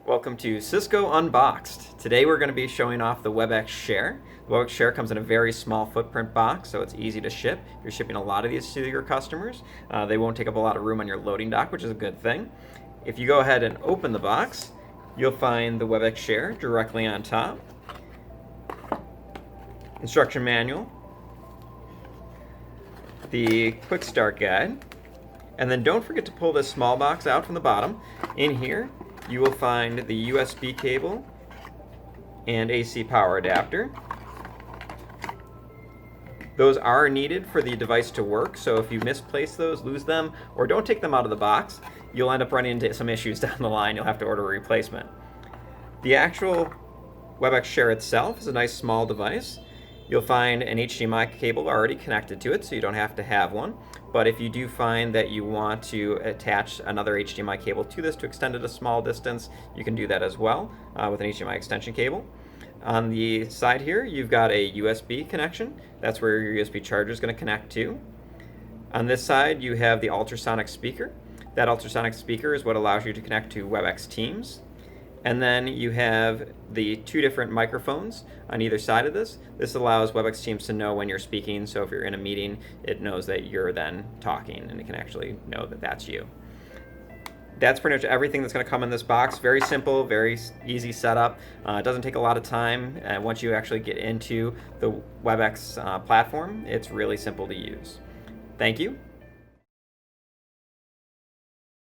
Welcome to Cisco Unboxed. Today we're going to be showing off the Webex Share. The Webex Share comes in a very small footprint box, so it's easy to ship. If you're shipping a lot of these to your customers, they won't take up a lot of room on your loading dock, which is a good thing. If you go ahead and open the box, you'll find the Webex Share directly on top. Instruction manual, the quick start guide, and then don't forget to pull this small box out from the bottom. In here, you will find the USB cable and AC power adapter. Those are needed for the device to work, so if you misplace those, lose them, or don't take them out of the box, you'll end up running into some issues down the line. You'll have to order a replacement. The actual Webex Share itself is a nice small device. You'll find an HDMI cable already connected to it, so you don't have to have one. But if you do find that you want to attach another HDMI cable to this to extend it a small distance, you can do that as well with an HDMI extension cable. On the side here, you've got a USB connection. That's where your USB charger is going to connect to. On this side, you have the ultrasonic speaker. That ultrasonic speaker is what allows you to connect to Webex Teams. And then you have the two different microphones on either side of this. This allows Webex Teams to know when you're speaking, so if you're in a meeting, it knows that you're then talking, and it can actually know that that's you. That's pretty much everything that's going to come in this box. Very simple, very easy setup. It doesn't take a lot of time, and once you actually get into the Webex platform, it's really simple to use. Thank you.